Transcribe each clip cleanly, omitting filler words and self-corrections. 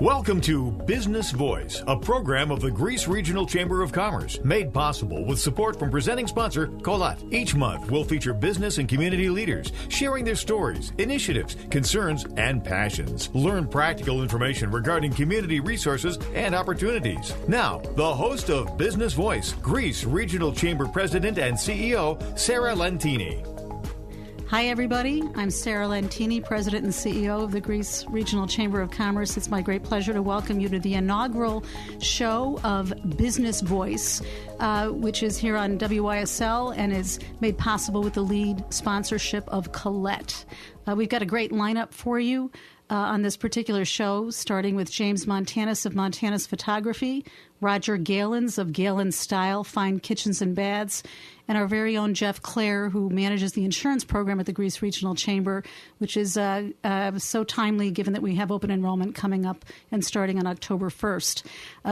Welcome to Business Voice, a program of the Greece Regional Chamber of Commerce, made possible with support from presenting sponsor Collette. Each month, we'll feature business and community leaders sharing their stories, initiatives, concerns, and passions. Learn practical information regarding community resources and opportunities. Now, the host of Business Voice, Greece Regional Chamber President and CEO, Sarah Lentini. Hi, everybody. I'm Sarah Lentini, President and CEO of the Greece Regional Chamber of Commerce. It's my great pleasure to welcome you to the inaugural show of Business Voice, which is here on WYSL and is made possible with the lead sponsorship of Collette. We've got a great lineup for you on this particular show, starting with James Montanus of Montanus Photography, Roger Gaelens of Gaelen Style, Fine Kitchens and Baths, and our very own Jeff Clair, who manages the insurance program at the Greece Regional Chamber, which is so timely given that we have open enrollment coming up and starting on October 1st.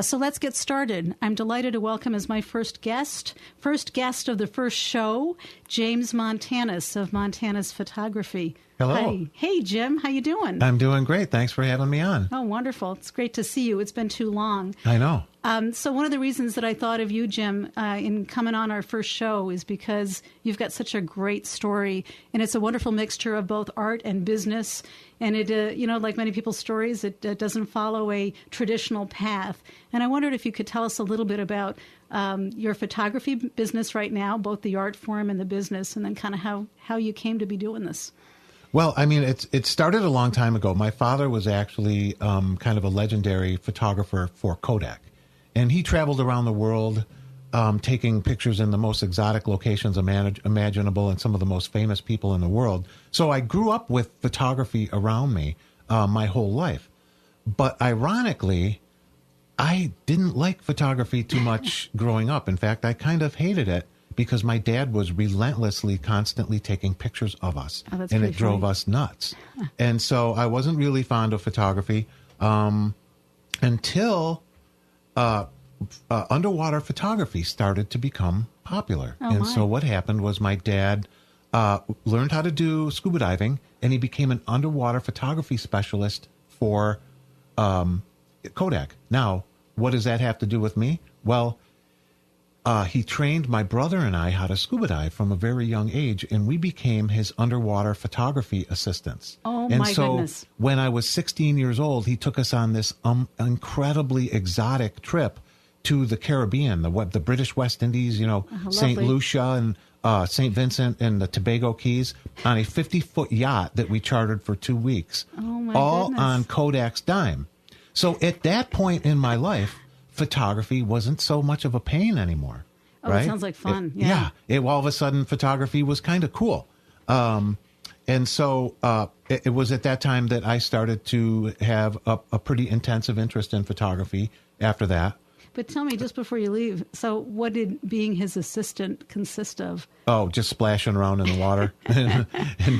So let's get started. I'm delighted to welcome as my first guest of the first show, James Montanus of Montanus Photography. Hello. Hi. Hey, Jim. How you doing? I'm doing great. Thanks for having me on. Oh, wonderful. It's great to see you. It's been too long. I know. So one of the reasons that I thought of you, Jim, in coming on our first show is because you've got such a great story, and it's a wonderful mixture of both art and business. And it, like many people's stories, it doesn't follow a traditional path. And I wondered if you could tell us a little bit about your photography business right now, both the art form and the business, and then kind of how you came to be doing this. Well, I mean, it started a long time ago. My father was actually kind of a legendary photographer for Kodak. And he traveled around the world taking pictures in the most exotic locations imaginable and some of the most famous people in the world. So I grew up with photography around me my whole life. But ironically, I didn't like photography too much growing up. In fact, I kind of hated it because my dad was relentlessly, constantly taking pictures of us. Oh, and it drove us nuts. And so I wasn't really fond of photography until underwater photography started to become popular. So what happened was my dad learned how to do scuba diving, and he became an underwater photography specialist for Kodak. Now, what does that have to do with me? Well, he trained my brother and I how to scuba dive from a very young age, and we became his underwater photography assistants. Oh, and my goodness. When I was 16 years old, he took us on this incredibly exotic trip to the Caribbean, the British West Indies, St. Lucia and St. Vincent and the Tobago Keys, on a 50-foot yacht that we chartered for 2 weeks, all on Kodak's dime. So at that point in my life, photography wasn't so much of a pain anymore. Oh, right? It sounds like fun. All of a sudden, photography was kind of cool. And so it was at that time that I started to have a pretty intensive interest in photography after that. But tell me, just before you leave, so what did being his assistant consist of? Oh, just splashing around in the water. and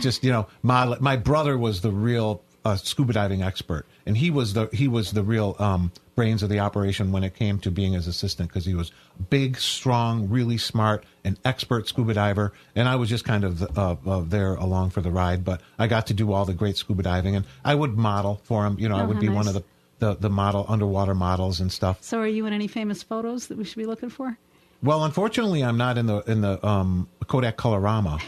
just, my brother was the real scuba diving expert. And he was the real brains of the operation when it came to being his assistant, because he was big, strong, really smart, an expert scuba diver. And I was just kind of there along for the ride. But I got to do all the great scuba diving, and I would model for him. I would be one of the underwater models and stuff. So are you in any famous photos that we should be looking for? Well, unfortunately, I'm not in the Kodak Colorama,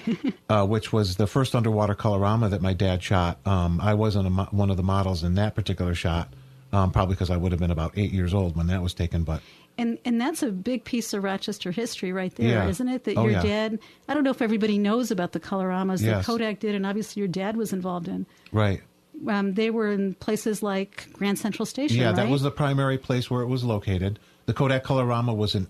which was the first underwater colorama that my dad shot. I wasn't one of the models in that particular shot, probably because I would have been about 8 years old when that was taken. But and that's a big piece of Rochester history right there, isn't it? That your dad, I don't know if everybody knows about the coloramas that Kodak did, and obviously your dad was involved in. Right. They were in places like Grand Central Station, right? That was the primary place where it was located. The Kodak Colorama was an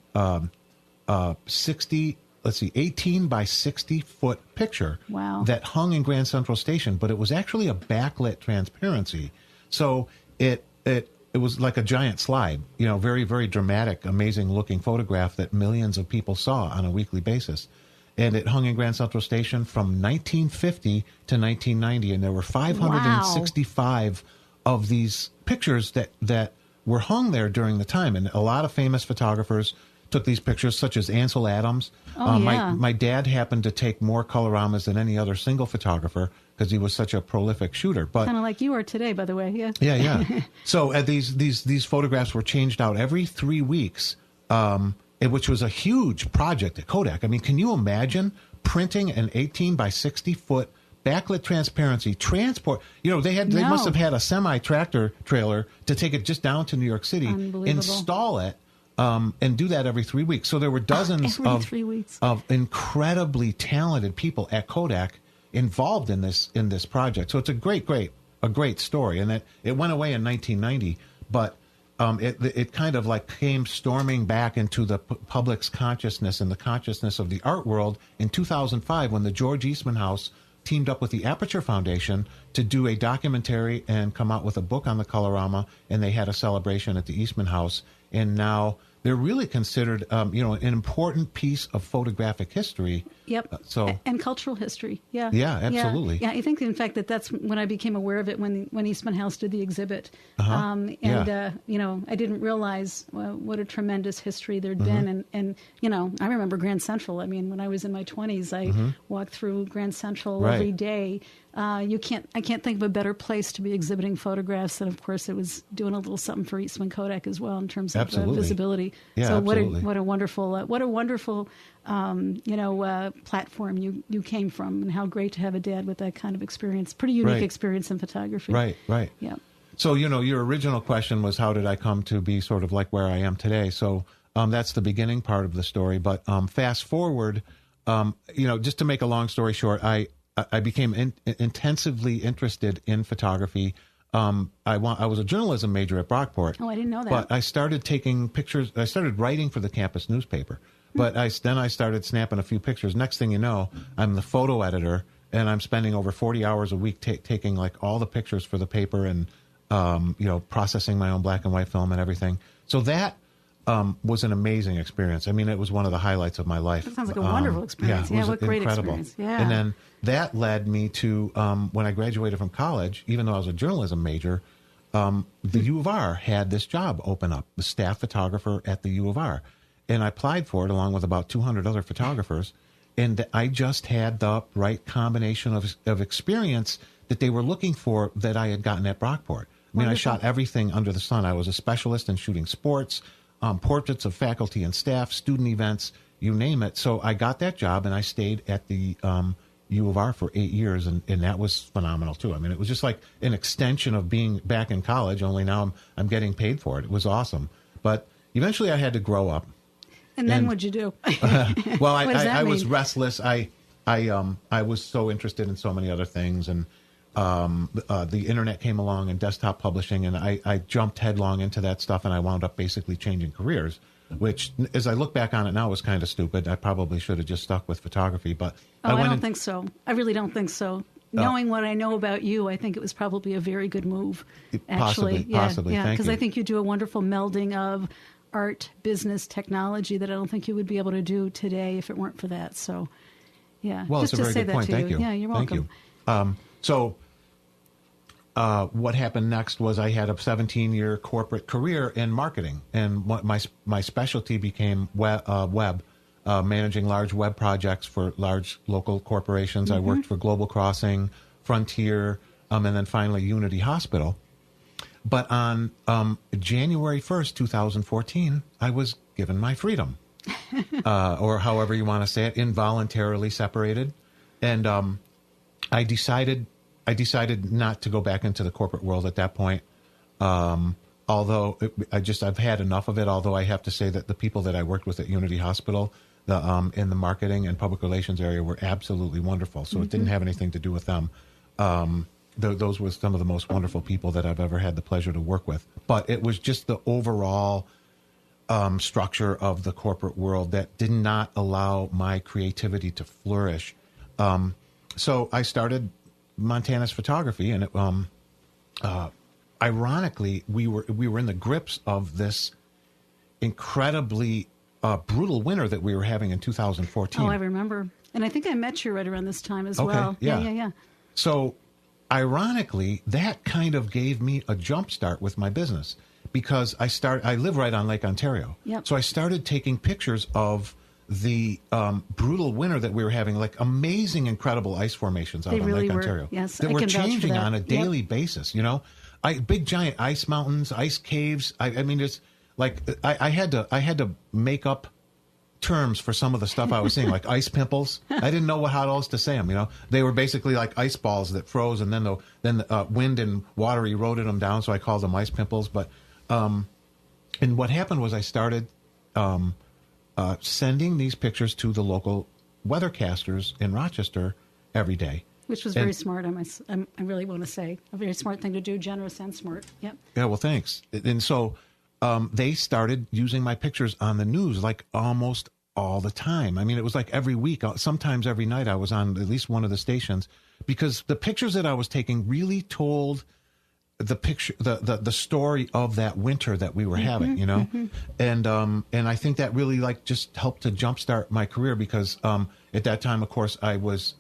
18 by 60 foot picture that hung in Grand Central Station, but it was actually a backlit transparency. So it was like a giant slide, very, very dramatic, amazing looking photograph that millions of people saw on a weekly basis. And it hung in Grand Central Station from 1950 to 1990, and there were 565 of these pictures that were hung there during the time. And a lot of famous photographers took these pictures, such as Ansel Adams. My dad happened to take more coloramas than any other single photographer. because he was such a prolific shooter. But kind of like you are today, by the way. Yeah. Yeah. So these photographs were changed out every 3 weeks, which was a huge project at Kodak. I mean, can you imagine printing an 18 by 60 foot backlit transparency transport? You know, they must have had a semi-tractor trailer to take it just down to New York City, install it, and do that every 3 weeks. So there were dozens of incredibly talented people at Kodak involved in this project. So it's a great story. And it went away in 1990, but it kind of like came storming back into the public's consciousness and the consciousness of the art world in 2005 when the George Eastman House teamed up with the Aperture Foundation to do a documentary and come out with a book on the Colorama, and they had a celebration at the Eastman House. And now they're really considered, an important piece of photographic history. Yep. And cultural history. Yeah. Yeah, absolutely. Yeah, I think, in fact, that's when I became aware of it when Eastman House did the exhibit. I didn't realize what a tremendous history there'd been. And I remember Grand Central. I mean, when I was in my 20s, I walked through Grand Central every day. I can't think of a better place to be exhibiting photographs. And of course, it was doing a little something for Eastman Kodak as well in terms of visibility. Yeah, so absolutely. what a wonderful platform you came from, and how great to have a dad with that kind of experience. Pretty unique experience in photography. Right. Yeah. So your original question was, how did I come to be sort of like where I am today? So that's the beginning part of the story. But fast forward, just to make a long story short, I became intensively interested in photography. I was a journalism major at Brockport. Oh, I didn't know that. But I started taking pictures. I started writing for the campus newspaper. But then I started snapping a few pictures. Next thing you know, I'm the photo editor, and I'm spending over 40 hours a week taking like all the pictures for the paper and processing my own black and white film and everything. So that was an amazing experience. I mean, it was one of the highlights of my life. That sounds like a wonderful experience. Yeah, what great incredible. Experience. Yeah. And then that led me to, when I graduated from college, even though I was a journalism major, the U of R had this job open up, the staff photographer at the U of R. And I applied for it along with about 200 other photographers. And I just had the right combination of experience that they were looking for that I had gotten at Brockport. I mean, I shot everything under the sun. I was a specialist in shooting sports, portraits of faculty and staff, student events, you name it. So I got that job, and I stayed at the U of R for 8 years, and that was phenomenal too. I mean, it was just like an extension of being back in college, only now I'm getting paid for it. It was awesome. But eventually I had to grow up. And then what'd you do? Well, I was restless. I was so interested in so many other things, and the internet came along and desktop publishing, and I jumped headlong into that stuff, and I wound up basically changing careers, which, as I look back on it now, was kind of stupid. I probably should have just stuck with photography, but I don't think so. I really don't think so. Knowing what I know about you, I think it was probably a very good move. Actually, possibly. Yeah, because I think you do a wonderful melding of art, business, technology that I don't think you would be able to do today if it weren't for that. So, yeah. Well, just it's a very good point. Thank you. Yeah, you're welcome. Thank you. What happened next was I had a 17-year corporate career in marketing, and my specialty became web, managing large web projects for large local corporations. I worked for Global Crossing, Frontier, and then finally Unity Hospital. But on January 1st, 2014, I was given my freedom, or however you want to say it, involuntarily separated. And I decided not to go back into the corporate world at that point. Although I've had enough of it. Although I have to say that the people that I worked with at Unity Hospital, in the marketing and public relations area, were absolutely wonderful. So it didn't have anything to do with them. Those were some of the most wonderful people that I've ever had the pleasure to work with. But it was just the overall structure of the corporate world that did not allow my creativity to flourish. So I started Montanus Photography, and ironically, we were in the grips of this incredibly brutal winter that we were having in 2014. Oh, I remember. And I think I met you right around this time as well. Yeah. So, ironically, that kind of gave me a jump start with my business, because I live right on Lake Ontario. Yep. So I started taking pictures of the brutal winter that we were having, like amazing, incredible ice formations out on Lake Ontario. Yes, that I were can vouch for changing that. on a daily basis. You know, big giant ice mountains, ice caves. I mean, it's like I had to make up terms for some of the stuff I was seeing, like ice pimples. I didn't know how else to say them. You know, they were basically like ice balls that froze, and then the wind and water eroded them down. So I called them ice pimples. But and what happened was I started sending these pictures to the local weathercasters in Rochester every day. Which was very smart, I really want to say. A very smart thing to do, generous and smart. Yep. Yeah, well, thanks. And so they started using my pictures on the news like almost all the time. I mean, it was like every week, sometimes every night I was on at least one of the stations, because the pictures that I was taking really told the picture, the story of that winter that we were having, you know, and I think that really like just helped to jumpstart my career, because at that time, of course, I was,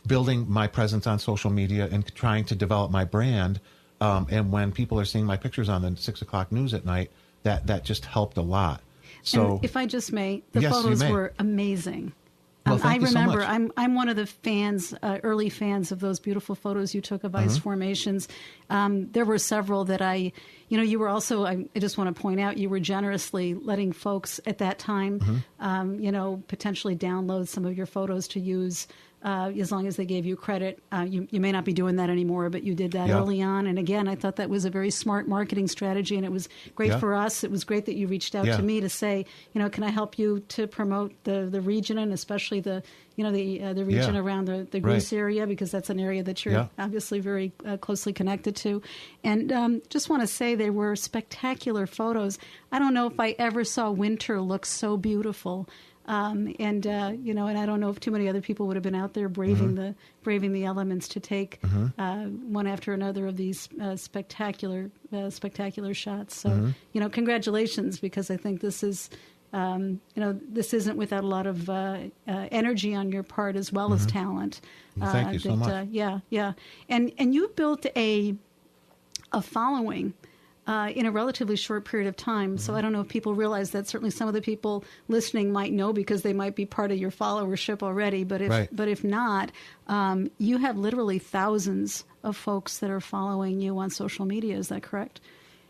building my presence on social media and trying to develop my brand. And when people are seeing my pictures on the 6 o'clock news at night, that just helped a lot. So, and if I just may, the yes, photos were amazing. Well, I remember, so much. I'm one of the fans, early fans of those beautiful photos you took of ice formations. There were several that you were also, I just want to point out, you were generously letting folks at that time, potentially download some of your photos to use. As long as they gave you credit. You may not be doing that anymore, but you did that early on. And again, I thought that was a very smart marketing strategy, and it was great for us. It was great that you reached out to me to say, can I help you to promote the region, and especially the region around the Greece area, because that's an area that you're obviously very closely connected to. And just want to say they were spectacular photos. I don't know if I ever saw winter look so beautiful. And I don't know if too many other people would have been out there braving the elements to take one after another of these spectacular shots. So, congratulations, because I think this is, this isn't without a lot of energy on your part as well as talent. Thank you so much. Yeah. And you built a following in a relatively short period of time. So I don't know if people realize that. Certainly some of the people listening might know, because they might be part of your followership already. But if not, you have literally thousands of folks that are following you on social media. Is that correct?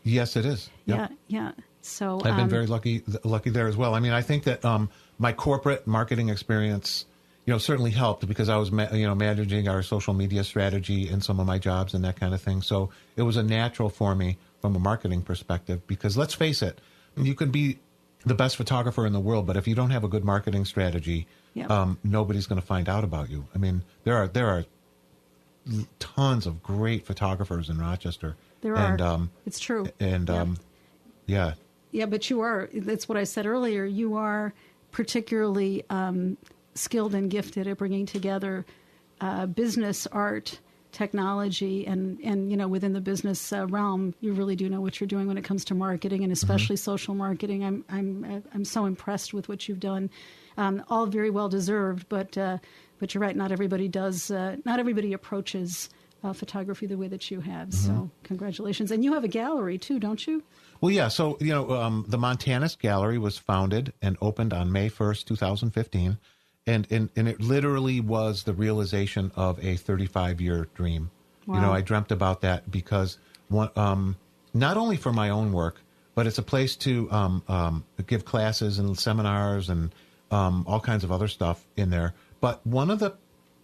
Yes, it is. Yep. Yeah. So I've been very lucky there as well. I mean, I think that my corporate marketing experience, certainly helped, because I was managing our social media strategy in some of my jobs and that kind of thing. So it was a natural for me from a marketing perspective, because let's face it, you could be the best photographer in the world, but if you don't have a good marketing strategy, nobody's going to find out about you. I mean, there are tons of great photographers in Rochester. There are. It's true. And yeah, but you are. That's what I said earlier. You are particularly skilled and gifted at bringing together business, art, technology, and within the business realm, you really do know what you're doing when it comes to marketing, and especially social marketing. I'm so impressed with what you've done. All very well deserved, but you're right. Not everybody does. Not everybody approaches photography the way that you have. So congratulations. And you have a gallery too, don't you? Well, yeah. So the Montanus Gallery was founded and opened on May 1st, 2015. And it literally was the realization of a 35-year dream. Wow. I dreamt about that because not only for my own work, but it's a place to give classes and seminars and all kinds of other stuff in there. But one of the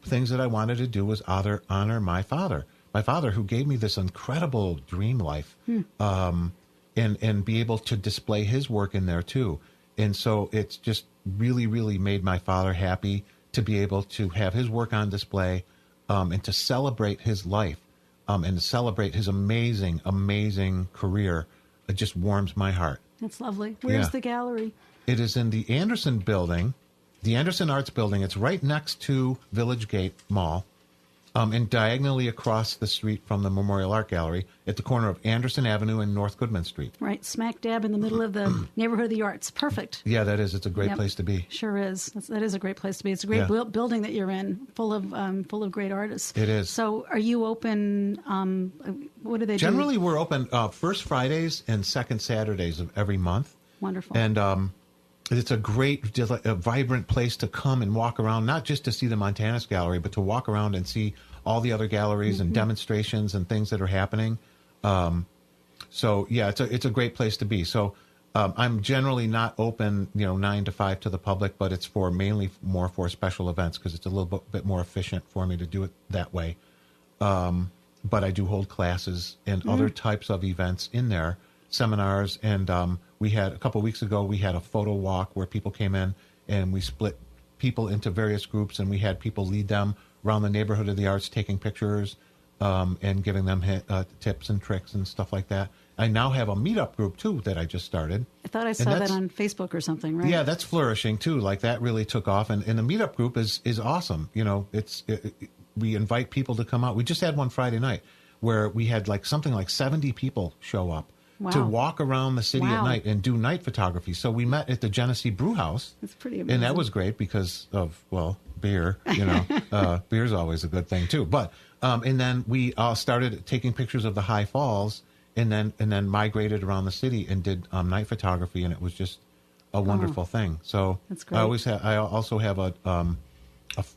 things that I wanted to do was honor my father who gave me this incredible dream life, and be able to display his work in there too. And so it's just really, really made my father happy to be able to have his work on display, and to celebrate his life, and to celebrate his amazing, amazing career. It just warms my heart. That's lovely. Where's the gallery? It is in the Anderson building, the Anderson Arts building. It's right next to Village Gate Mall, and diagonally across the street from the Memorial Art Gallery at the corner of Anderson Avenue and North Goodman Street. Right, smack dab in the middle of the neighborhood of the arts. Perfect. Yeah, that is. It's a great place to be. Sure is. That is a great place to be. It's a great building that you're in, full of great artists. It is. So are you open, what do they do? Generally, we're open first Fridays and second Saturdays of every month. Wonderful. And it's a great, a vibrant place to come and walk around, not just to see the Montanus Gallery, but to walk around and see all the other galleries and demonstrations and things that are happening. So yeah, it's a great place to be. So I'm generally not open, 9 to 5 to the public, but it's mainly more for special events because it's a little bit more efficient for me to do it that way. But I do hold classes and other types of events in there, seminars, and we had a couple of weeks ago, we had a photo walk where people came in and we split people into various groups and we had people lead them around the neighborhood of the arts, taking pictures and giving them tips and tricks and stuff like that. I now have a meetup group, too, that I just started. I thought I saw that on Facebook or something, right? Yeah, that's flourishing, too. Like, that really took off. And the meetup group is awesome. We invite people to come out. We just had one Friday night where we had something like 70 people show up to walk around the city at night and do night photography. So we met at the Genesee Brew House. That's pretty amazing. And that was great because of, beer. Beer's always a good thing, too. But and then we started taking pictures of the High Falls and then migrated around the city and did night photography, and it was just a wonderful thing. So that's great. I also have a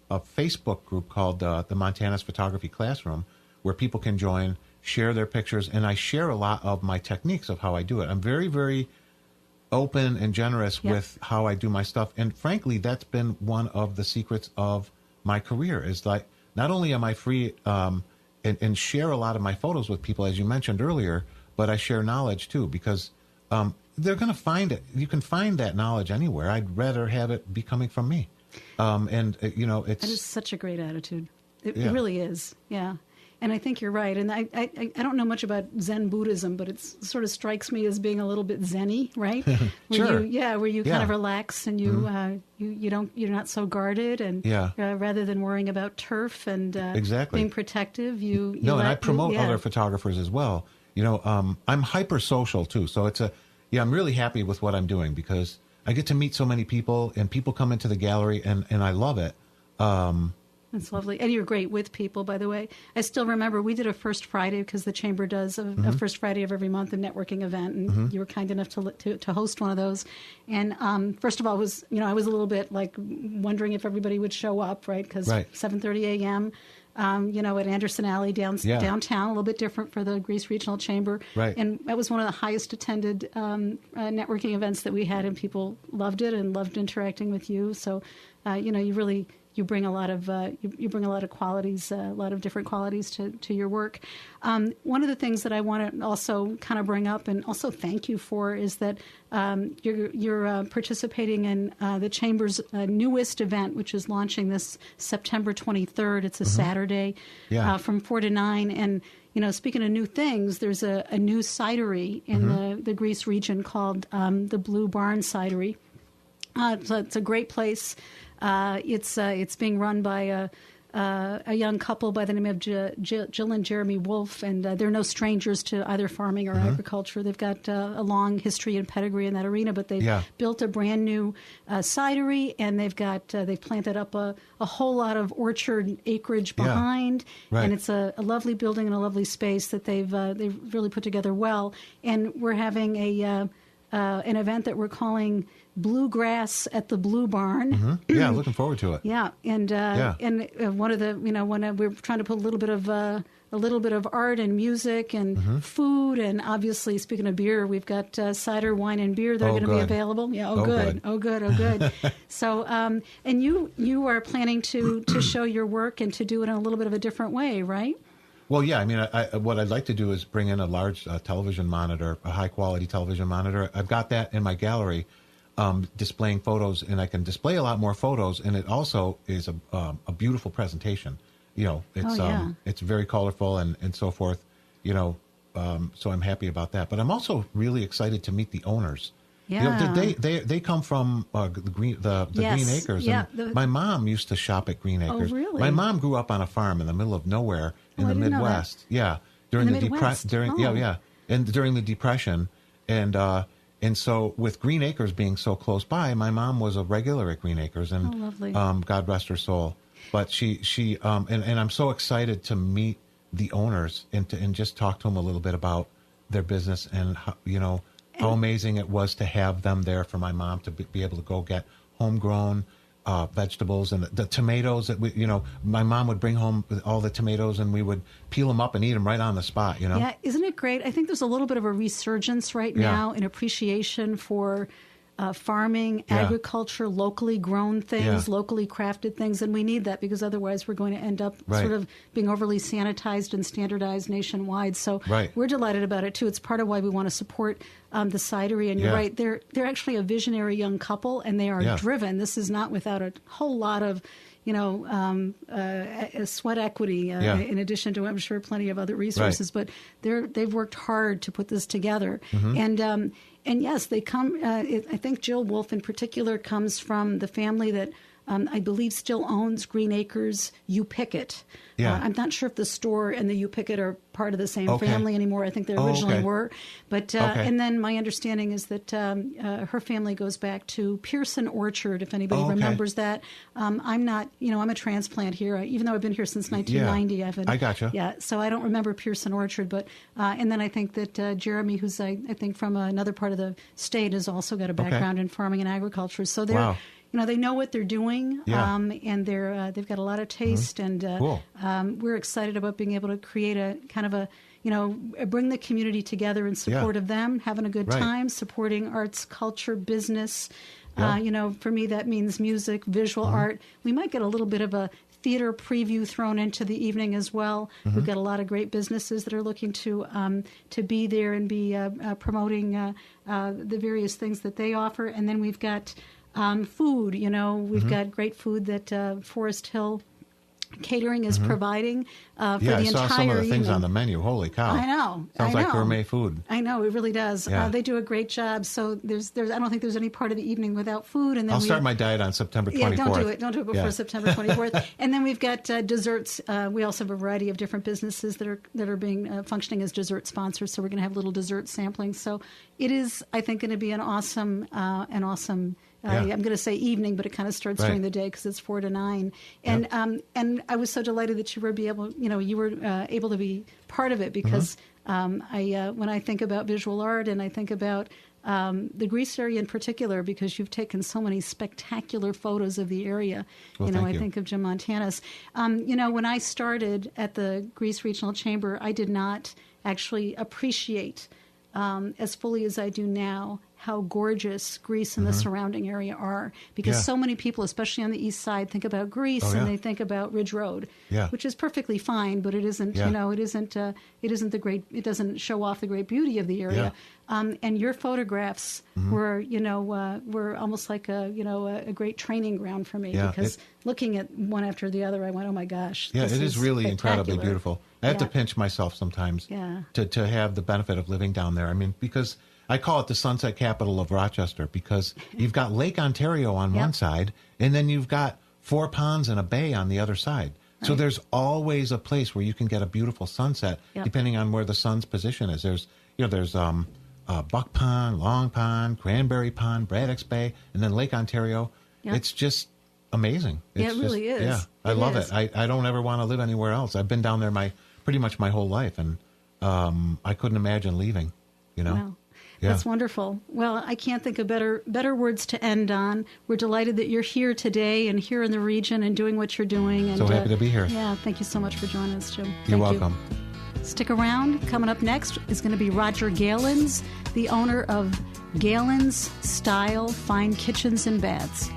Facebook group called the Montanus Photography Classroom, where people can join, share their pictures, and I share a lot of my techniques of how I do it. I'm very, very open and generous with how I do my stuff, and frankly, that's been one of the secrets of my career. Is not only am I free and share a lot of my photos with people, as you mentioned earlier, but I share knowledge too, because they're going to find it. You can find that knowledge anywhere. I'd rather have it be coming from me. That is such a great attitude. It really is. Yeah. And I think you're right. And I don't know much about Zen Buddhism, but it sort of strikes me as being a little bit Zen-y, right? Sure. Where you kind of relax and you're not so guarded, and rather than worrying about turf and being protective, and I promote other photographers as well. I'm hyper social too, so I'm really happy with what I'm doing because I get to meet so many people, and people come into the gallery, and I love it. That's lovely. And you're great with people, by the way. I still remember we did a First Friday because the Chamber does a First Friday of every month, a networking event, and you were kind enough to host one of those. And first of all, I was a little bit wondering if everybody would show up, right? Because 7:30 a.m., at Anderson Alley downtown, a little bit different for the Greece Regional Chamber. Right. And that was one of the highest attended networking events that we had, and people loved it and loved interacting with you. So, you bring a lot of qualities, a lot of different qualities to your work. One of the things that I want to also kind of bring up and also thank you for is that you're participating in the Chamber's newest event, which is launching this September 23rd. It's a Saturday from 4 to 9. And speaking of new things, there's a new cidery in the Greece region called the Blue Barn Cidery. So it's a great place. It's being run by a young couple by the name of Jill and Jeremy Wolf, and they're no strangers to either farming or agriculture. They've got a long history and pedigree in that arena, but they've built a brand new cidery, and they've planted up a whole lot of orchard acreage behind, and it's a lovely building and a lovely space that they've really put together well. And we're having an event that we're calling Bluegrass at the Blue Barn. Yeah, looking forward to it. Yeah, and one of the when we're trying to put a little bit of art and music and food, and obviously speaking of beer, we've got cider, wine, and beer that are going to be available. Yeah, good. So, and you are planning to show your work and to do it in a little bit of a different way, right? Well, yeah. I mean, what I'd like to do is bring in a large television monitor, a high-quality television monitor. I've got that in my gallery, displaying photos, and I can display a lot more photos. And it also is a beautiful presentation. It's very colorful and so forth. So I'm happy about that. But I'm also really excited to meet the owners. Yeah. They come from the Green Acres. Yeah, and my mom used to shop at Green Acres. Oh, really? My mom grew up on a farm in the middle of nowhere in the Midwest. Yeah, during the Depression. During the Depression, and so with Green Acres being so close by, my mom was a regular at Green Acres, and lovely. God rest her soul. But she and I'm so excited to meet the owners and just talk to them a little bit about their business and how, how amazing it was to have them there for my mom to be able to go get homegrown vegetables and the tomatoes that my mom would bring home all the tomatoes and we would peel them up and eat them right on the spot. Yeah, isn't it great? I think there's a little bit of a resurgence right now in appreciation for farming, agriculture, locally grown things, locally crafted things, and we need that because otherwise we're going to end up sort of being overly sanitized and standardized nationwide. So we're delighted about it too. It's part of why we want to support the cidery. And you're right, they're actually a visionary young couple, and they are driven. This is not without a whole lot of sweat equity in addition to, I'm sure, plenty of other resources. But they've worked hard to put this together. And yes, they come, I think Jill Wolfe in particular comes from the family that I believe still owns Green Acres U Pickett. I'm not sure if the store and the U Pickett are part of the same family anymore. I think they originally were. But and then my understanding is that her family goes back to Pearson Orchard, if anybody remembers that. I'm not, I'm a transplant here. Even though I've been here since 1990. I gotcha. Yeah, so I don't remember Pearson Orchard. But and then I think that Jeremy, who's I think from another part of the state, has also got a background in farming and agriculture. So they're they know what they're doing, and they've got a lot of taste, and we're excited about being able to create a kind of a, bring the community together in support of them, having a good time, supporting arts, culture, business. For me, that means music, visual art. We might get a little bit of a theater preview thrown into the evening as well. We've got a lot of great businesses that are looking to be there and be promoting the various things that they offer, and then we've got food, we've got great food that Forest Hill Catering is providing for the entire evening. I saw some of the things on the menu. Holy cow. I know. Sounds like gourmet food. I know, it really does. Yeah. They do a great job. So there's I don't think there's any part of the evening without food. And then I'll start my diet on September 24th. Yeah, don't do it before September 24th. And then we've got desserts. We also have a variety of different businesses that are being functioning as dessert sponsors. So we're going to have little dessert sampling. So it is, I think, going to be an awesome I'm going to say evening, but it kind of starts during the day because it's 4 to 9. And and I was so delighted that you were able to be part of it because when I think about visual art and I think about the Greece area in particular, because you've taken so many spectacular photos of the area. I think of Jim Montanus. When I started at the Greece Regional Chamber, I did not actually appreciate as fully as I do now how gorgeous Greece and the surrounding area are, because so many people, especially on the east side, think about Greece and they think about Ridge Road, which is perfectly fine, but it isn't. It isn't the great. It doesn't show off the great beauty of the area. And your photographs were almost like a great training ground for me because looking at one after the other, I went, oh my gosh, it is really incredibly beautiful. I have to pinch myself sometimes to have the benefit of living down there. I mean, because I call it the sunset capital of Rochester, because you've got Lake Ontario on one side, and then you've got 4 ponds and a bay on the other side. Right. So there's always a place where you can get a beautiful sunset, depending on where the sun's position is. There's Buck Pond, Long Pond, Cranberry Pond, Braddock's Bay, and then Lake Ontario. Yep. It's just amazing. It really is. Yeah, I love it. I don't ever want to live anywhere else. I've been down there pretty much my whole life, and I couldn't imagine leaving. Wow. That's wonderful. Well, I can't think of better words to end on. We're delighted that you're here today and here in the region and doing what you're doing. And, so happy to be here. Yeah, thank you so much for joining us, Jim. You're welcome. Stick around. Coming up next is going to be Roger Gaelens, the owner of Gaelens Style Fine Kitchens and Baths.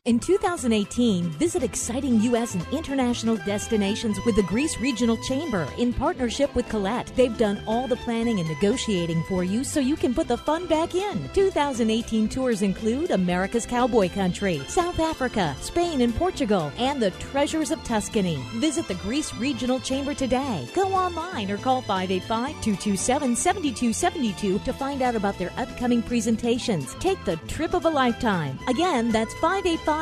In 2018, visit exciting U.S. and international destinations with the Greece Regional Chamber in partnership with Collette. They've done all the planning and negotiating for you so you can put the fun back in. 2018 tours include America's Cowboy Country, South Africa, Spain and Portugal, and the Treasures of Tuscany. Visit the Greece Regional Chamber today. Go online or call 585-227-7272 to find out about their upcoming presentations. Take the trip of a lifetime. Again, that's 585-227-7272.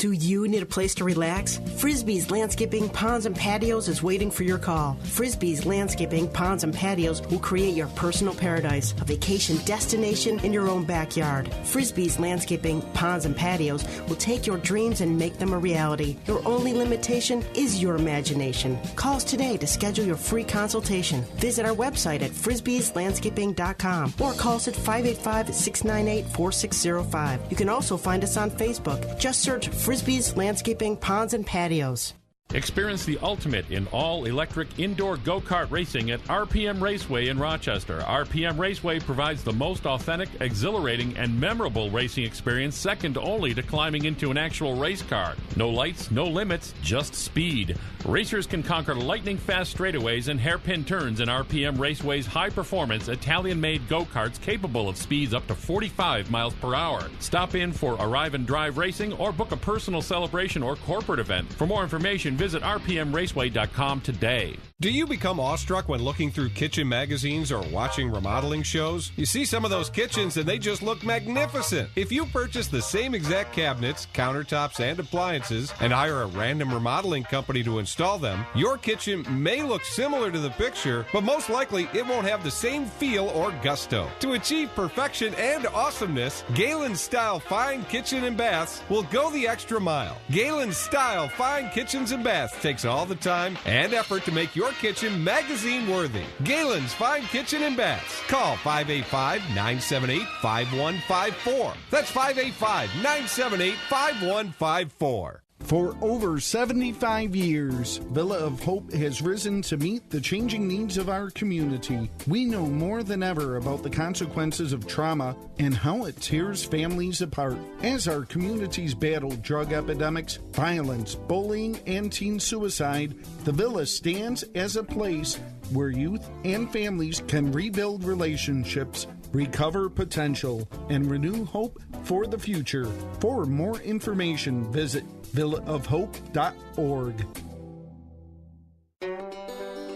Do you need a place to relax? Frisbee's Landscaping, Ponds, and Patios is waiting for your call. Frisbee's Landscaping, Ponds, and Patios will create your personal paradise, a vacation destination in your own backyard. Frisbee's Landscaping, Ponds, and Patios will take your dreams and make them a reality. Your only limitation is your imagination. Call us today to schedule your free consultation. Visit our website at frisbeeslandscaping.com or call us at 585-698-4605. You can also find us on Facebook. Just search Frisbee's Landscaping, Ponds, and Patios. Experience the ultimate in all-electric indoor go-kart racing at RPM Raceway in Rochester. RPM Raceway provides the most authentic, exhilarating, and memorable racing experience second only to climbing into an actual race car. No lights, no limits, just speed. Racers can conquer lightning-fast straightaways and hairpin turns in RPM Raceway's high-performance, Italian-made go-karts capable of speeds up to 45 miles per hour. Stop in for Arrive and Drive Racing or book a personal celebration or corporate event. For more information, visit rpmraceway.com today. Do you become awestruck when looking through kitchen magazines or watching remodeling shows? You see some of those kitchens and they just look magnificent. If you purchase the same exact cabinets, countertops, and appliances and hire a random remodeling company to install them, your kitchen may look similar to the picture, but most likely it won't have the same feel or gusto. To achieve perfection and awesomeness, Gaelen Style Fine Kitchen and Baths will go the extra mile. Gaelen Style Fine Kitchens and Baths takes all the time and effort to make your kitchen magazine worthy. Galen's Fine Kitchen and Baths. Call 585-978-5154. That's 585-978-5154. For over 75 years, Villa of Hope has risen to meet the changing needs of our community. We know more than ever about the consequences of trauma and how it tears families apart. As our communities battle drug epidemics, violence, bullying, and teen suicide, the Villa stands as a place where youth and families can rebuild relationships, recover potential, and renew hope for the future. For more information, visit villaofhope.org.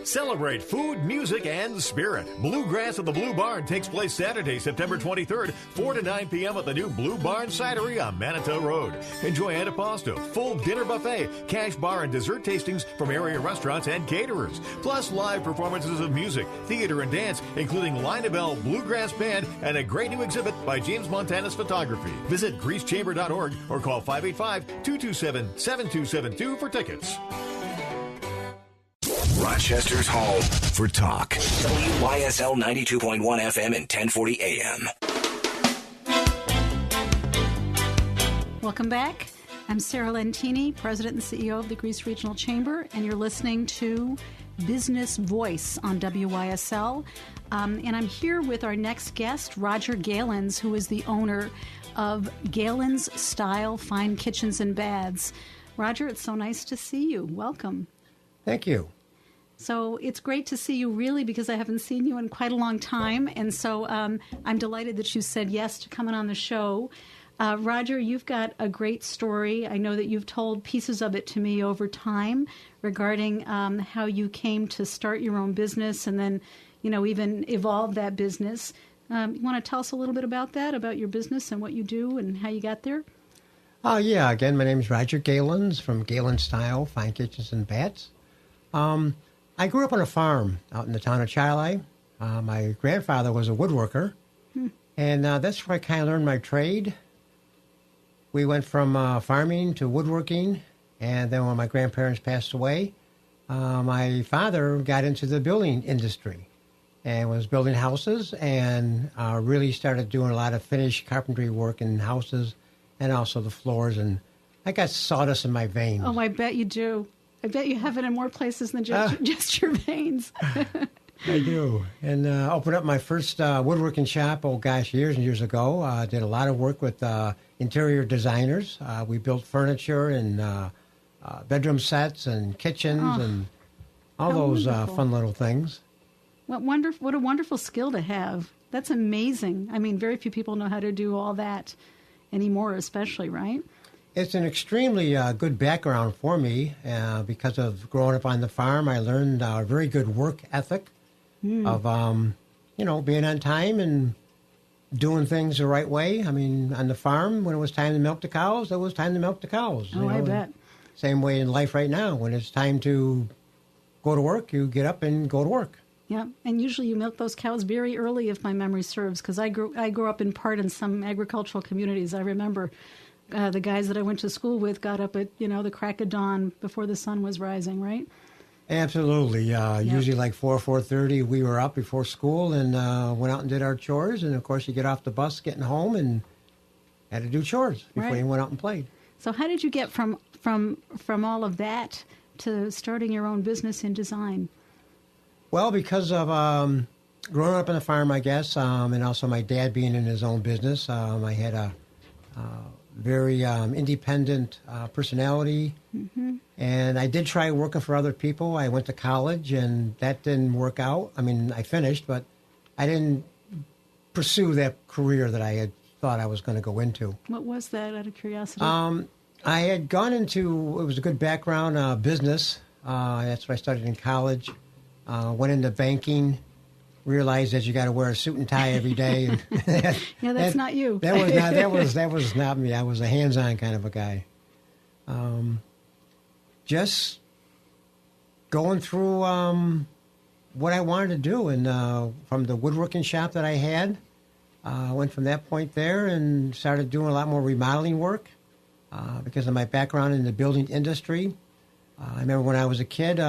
Celebrate food, music, and spirit. Bluegrass at the Blue Barn takes place Saturday, September 23rd, 4 to 9 p.m. at the new Blue Barn Cidery on Manitou Road. Enjoy antipasto, full dinner buffet, cash bar and dessert tastings from area restaurants and caterers, plus live performances of music, theater, and dance, including Lina Bell Bluegrass Band and a great new exhibit by James Montanus Photography. Visit greasechamber.org or call 585-227-7272 for tickets. Rochester's home for talk. WYSL 92.1 FM and 1040 AM. Welcome back. I'm Sarah Lentini, President and CEO of the Greece Regional Chamber, and you're listening to Business Voice on WYSL. And I'm here with our next guest, Roger Gaelens, who is the owner of Gaelens Style Fine Kitchens and Baths. Roger, it's so nice to see you. Welcome. Thank you. So it's great to see you, really, because I haven't seen you in quite a long time. And so I'm delighted that you said yes to coming on the show. Roger, you've got a great story. I know that you've told pieces of it to me over time regarding how you came to start your own business and then, even evolve that business. You want to tell us a little bit about that, about your business and what you do and how you got there? Yeah. Again, my name is Roger Gaelens from Gaelen Style Fine Kitchens and Baths. I grew up on a farm out in the town of Charlie. My grandfather was a woodworker, and that's where I kind of learned my trade. We went from farming to woodworking, and then when my grandparents passed away, my father got into the building industry and was building houses and really started doing a lot of finished carpentry work in houses and also the floors, and I got sawdust in my veins. Oh, I bet you do. I bet you have it in more places than just your veins. I do. And opened up my first woodworking shop, years and years ago. Did a lot of work with interior designers. We built furniture and bedroom sets and kitchens and all those fun little things. What a wonderful skill to have. That's amazing. I mean, very few people know how to do all that anymore, especially, right? It's an extremely good background for me because of growing up on the farm. I learned a very good work ethic of, being on time and doing things the right way. I mean, on the farm, when it was time to milk the cows, it was time to milk the cows. Oh, I bet. Same way in life right now. When it's time to go to work, you get up and go to work. Yeah, and usually you milk those cows very early, if my memory serves, because I grew up in part in some agricultural communities. I remember the guys that I went to school with got up at, the crack of dawn before the sun was rising, right? Absolutely. Usually like 4:30, we were up before school and went out and did our chores. And, of course, you get off the bus getting home and had to do chores before you went out and played. So how did you get from all of that to starting your own business in design? Well, because of growing up on a farm, I guess, and also my dad being in his own business, I had a very independent personality. Mm-hmm. And I did try working for other people. I went to college, and that didn't work out. I mean, I finished, but I didn't pursue that career that I had thought I was going to go into. What was that, out of curiosity? I had gone into, it was a good background, business. That's what I studied in college. Went into banking, realized that you got to wear a suit and tie every day. And yeah, that's not you. That was not me. I was a hands-on kind of a guy. Just going through what I wanted to do, and from the woodworking shop that I had, went from that point there and started doing a lot more remodeling work because of my background in the building industry. I remember when I was a kid.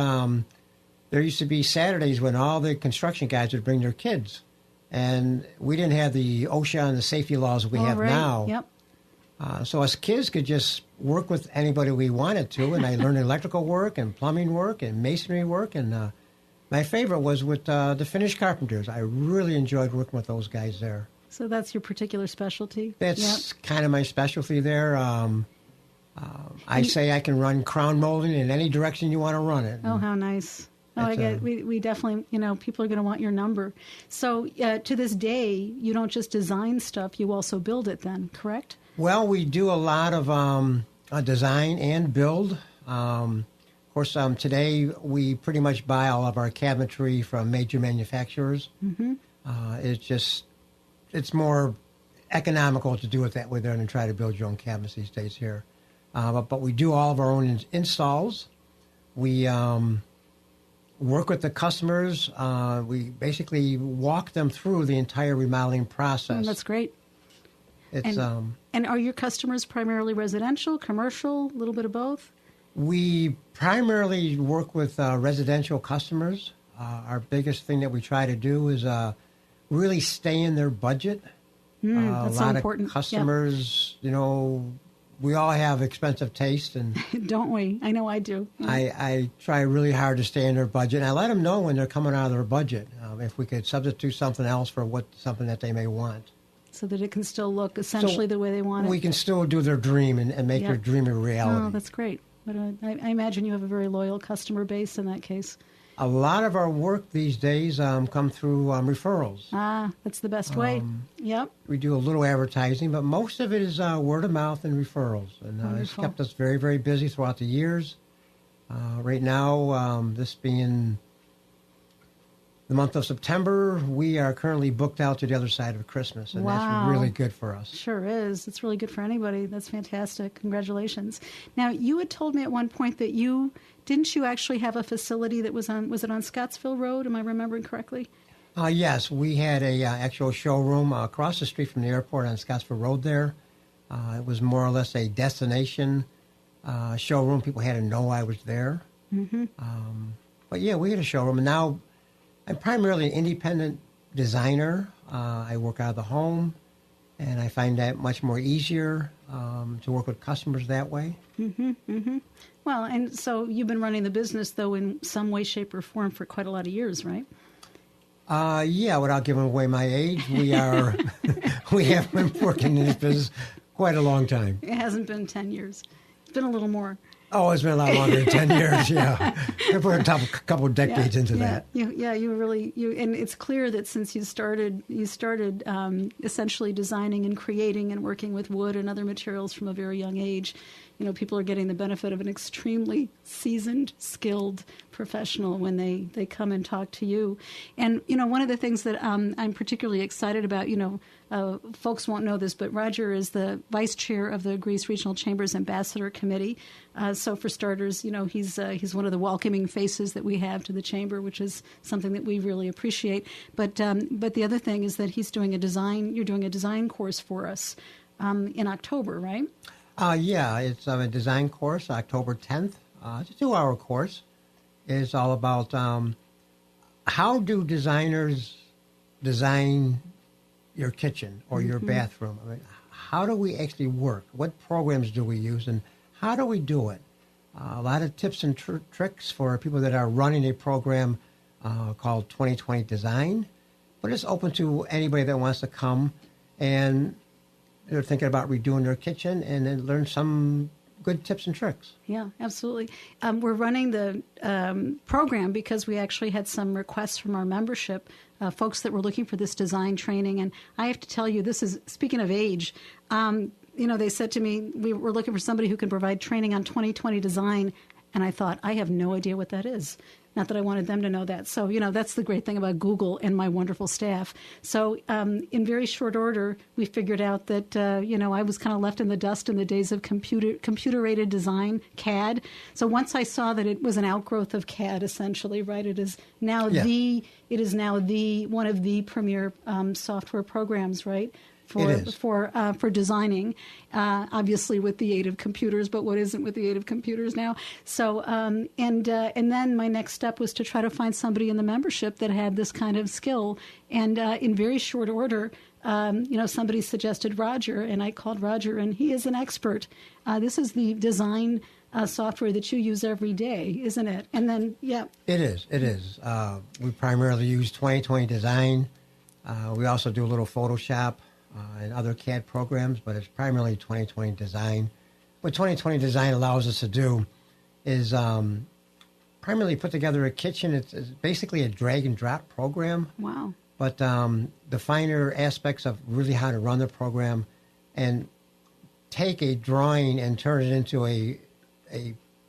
There used to be Saturdays when all the construction guys would bring their kids. And we didn't have the OSHA and the safety laws we have now. Yep. So us kids could just work with anybody we wanted to. And I learned electrical work and plumbing work and masonry work. And my favorite was with the Finnish carpenters. I really enjoyed working with those guys there. So that's your particular specialty? That's kind of my specialty there. I say I can run crown molding in any direction you want to run it. Oh, how nice. Oh, I get. We definitely, people are going to want your number. So to this day, you don't just design stuff; you also build it. Then, correct? Well, we do a lot of design and build. Of course, today we pretty much buy all of our cabinetry from major manufacturers. Mm-hmm. It's more economical to do it that way there than try to build your own cabinets these days here. But we do all of our own installs. We work with the customers. We basically walk them through the entire remodeling process. Oh, that's great. It's and are your customers primarily residential, commercial, a little bit of both? We primarily work with residential customers. Our biggest thing that we try to do is really stay in their budget. That's so important. Of customers, we all have expensive taste, and don't we? I know I do. I try really hard to stay in their budget, and I let them know when they're coming out of their budget if we could substitute something else for something that they may want, so that it can still look essentially the way they want it. We can still do their dream and make their dream a reality. Oh, that's great. But I imagine you have a very loyal customer base in that case. A lot of our work these days come through referrals. Ah, that's the best way. Yep. We do a little advertising, but most of it is word of mouth and referrals. And it's kept us very, very busy throughout the years. Right now, this being the month of September, we are currently booked out to the other side of Christmas, and that's really good for us. Sure is. It's really good for anybody. That's fantastic. Congratulations. Now, you had told me at one point that didn't you actually have a facility that was it on Scottsville Road? Am I remembering correctly? Yes, we had a actual showroom across the street from the airport on Scottsville Road there. It was more or less a destination showroom. People had to know I was there. Mm-hmm. But yeah, we had a showroom, and now I'm primarily an independent designer. I work out of the home, and I find that much more easier to work with customers that way. Mm-hmm, mm-hmm. Well, and so you've been running the business, though, in some way, shape, or form for quite a lot of years, right? Yeah, without giving away my age, we have been working in this business quite a long time. It hasn't been 10 years. It's been a little more. Oh, it's been a lot longer than 10 years, yeah. We're a couple of decades into that. You really, and it's clear that since you started essentially designing and creating and working with wood and other materials from a very young age, people are getting the benefit of an extremely seasoned, skilled professional when they come and talk to you. And, one of the things that I'm particularly excited about, folks won't know this, but Roger is the vice chair of the Greece Regional Chamber's Ambassador Committee. So for starters, he's one of the welcoming faces that we have to the chamber, which is something that we really appreciate. But the other thing is that you're doing a design course for us in October, right? Yeah, it's a design course, October 10th. It's a 2-hour course. It's all about how do designers design your kitchen or your bathroom. I mean, how do we actually work? What programs do we use, and how do we do it? A lot of tips and tricks for people that are running a program called 2020 Design, but it's open to anybody that wants to come and they're thinking about redoing their kitchen and then learn some good tips and tricks. Yeah, absolutely. We're running the program because we actually had some requests from our membership, folks that were looking for this design training. And I have to tell you, this is, speaking of age, they said to me, we're looking for somebody who can provide training on 2020 design. And I thought, I have no idea what that is. Not that I wanted them to know that. So, that's the great thing about Google and my wonderful staff. So in very short order, we figured out that, I was kind of left in the dust in the days of computer-aided design, CAD. So once I saw that it was an outgrowth of CAD, essentially, right, it is now one of the premier software programs, right? For designing, obviously with the aid of computers, but what isn't with the aid of computers now? So and then my next step was to try to find somebody in the membership that had this kind of skill. And in very short order, somebody suggested Roger, and I called Roger, and he is an expert. This is the design software that you use every day, isn't it? And then, yeah, it is. We primarily use 2020 Design. We also do a little Photoshop. And other CAD programs, but it's primarily 2020 Design. What 2020 Design allows us to do is primarily put together a kitchen. It's basically a drag-and-drop program. Wow. But the finer aspects of really how to run the program and take a drawing and turn it into a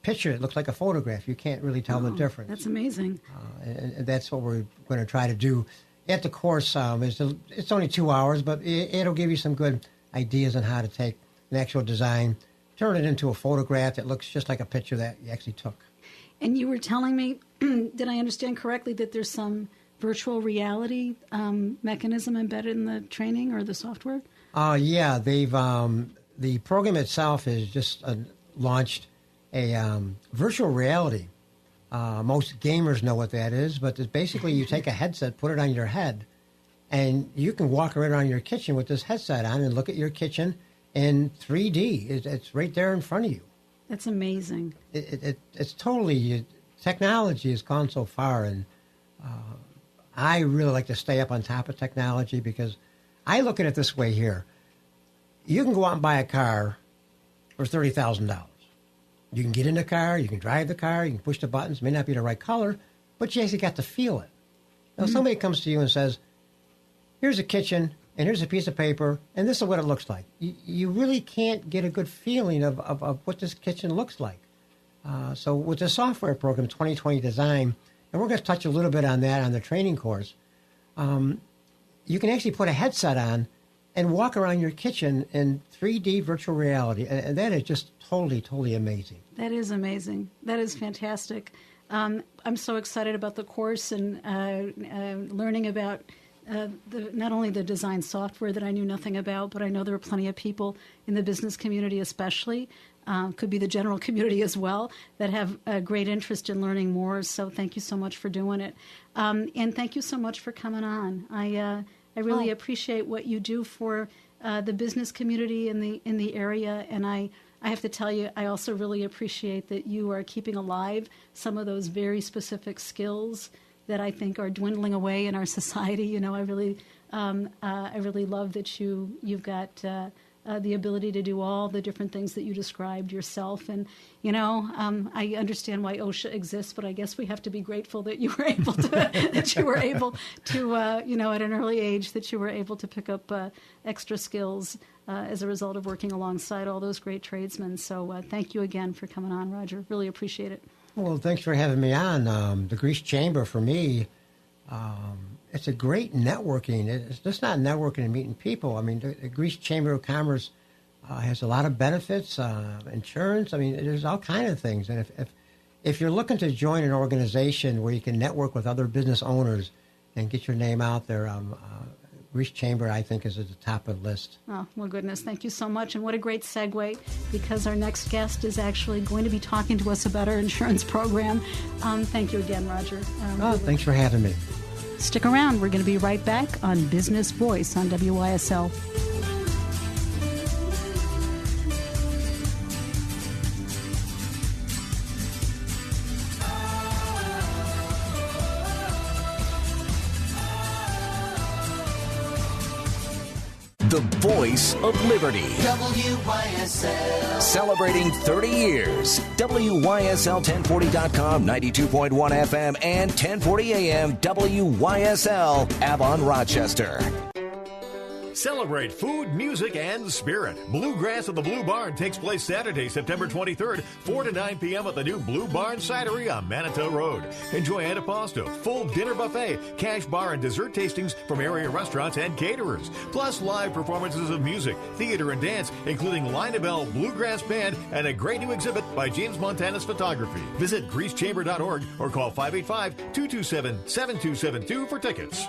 picture that looks like a photograph. You can't really tell the difference. That's amazing. And that's what we're going to try to do. At the course, it's only 2 hours, but it'll give you some good ideas on how to take an actual design, turn it into a photograph that looks just like a picture that you actually took. And you were telling me, did I understand correctly, that there's some virtual reality mechanism embedded in the training or the software? Yeah, they've the program itself has just launched a virtual reality. Most gamers know what that is, but it's basically you take a headset, put it on your head, and you can walk around your kitchen with this headset on and look at your kitchen in 3D. It's right there in front of you. That's amazing. It's totally, technology has gone so far, and I really like to stay up on top of technology because I look at it this way here. You can go out and buy a car for $30,000. You can get in the car, you can drive the car, you can push the buttons. It may not be the right color, but you actually got to feel it. Now, somebody comes to you and says, here's a kitchen, and here's a piece of paper, and this is what it looks like. You really can't get a good feeling of what this kitchen looks like. So with the software program, 2020 Design, and we're going to touch a little bit on that on the training course, you can actually put a headset on and walk around your kitchen in 3D virtual reality. And that is just totally, totally amazing. That is amazing. That is fantastic. I'm so excited about the course and learning about not only the design software that I knew nothing about, but I know there are plenty of people in the business community especially, could be the general community as well, that have a great interest in learning more. So thank you so much for doing it. And thank you so much for coming on. I really appreciate what you do for the business community in the area, and I have to tell you, I also really appreciate that you are keeping alive some of those very specific skills that I think are dwindling away in our society. I really love that you've got the ability to do all the different things that you described yourself. And, I understand why OSHA exists, but I guess we have to be grateful that you were able to, at an early age, that you were able to pick up extra skills as a result of working alongside all those great tradesmen. So thank you again for coming on, Roger. Really appreciate it. Well, thanks for having me on. The Grease Chamber, for me, it's a great networking. It's just not networking and meeting people. I mean, the Grease Chamber of Commerce has a lot of benefits, insurance. I mean, there's all kinds of things. And if you're looking to join an organization where you can network with other business owners and get your name out there, Grease Chamber, I think, is at the top of the list. Oh, well, goodness. Thank you so much. And what a great segue, because our next guest is actually going to be talking to us about our insurance program. Thank you again, Roger. Thanks for having me. Stick around. We're going to be right back on Business Voice on WYSL. The voice of liberty. WYSL. Celebrating 30 years. WYSL1040.com, 92.1 FM and 1040 AM WYSL, Avon, Rochester. Celebrate food, music, and spirit. Bluegrass at the Blue Barn takes place Saturday, September 23rd, 4 to 9 p.m. at the new Blue Barn Cidery on Manitou Road. Enjoy antipasto, full dinner buffet, cash bar and dessert tastings from area restaurants and caterers, plus live performances of music, theater, and dance, including Lina Bell Bluegrass Band and a great new exhibit by James Montanus Photography. Visit greasechamber.org or call 585-227-7272 for tickets.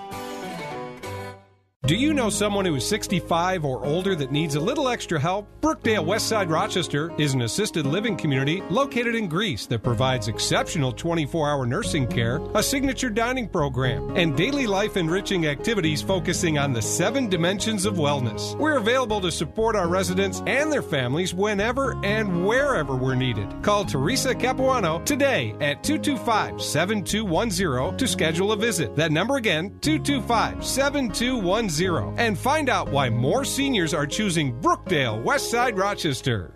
Do you know someone who is 65 or older that needs a little extra help? Brookdale West Rochester is an assisted living community located in Greece that provides exceptional 24-hour nursing care, a signature dining program, and daily life enriching activities focusing on the 7 dimensions of wellness. We're available to support our residents and their families whenever and wherever we're needed. Call Teresa Capuano today at 225-7210 to schedule a visit. That number again, 225-7210. And find out why more seniors are choosing Brookdale West Rochester.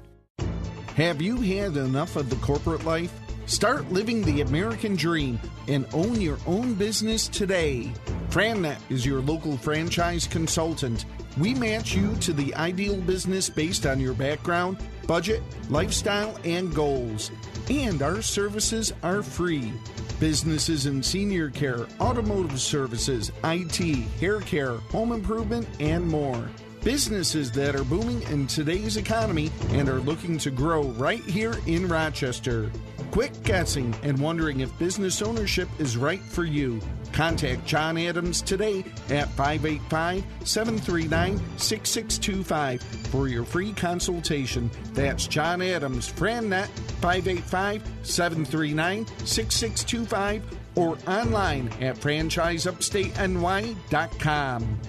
Have you had enough of the corporate life? Start living the American dream and own your own business today. FranNet is your local franchise consultant. We match you to the ideal business based on your background, budget, lifestyle, and goals. And our services are free. Businesses in senior care, automotive services, IT, hair care, home improvement, and more. Businesses that are booming in today's economy and are looking to grow right here in Rochester. Quit guessing and wondering if business ownership is right for you. Contact John Adams today at 585-739-6625 for your free consultation. That's John Adams, FranNet, 585-739-6625 or online at franchiseupstateny.com.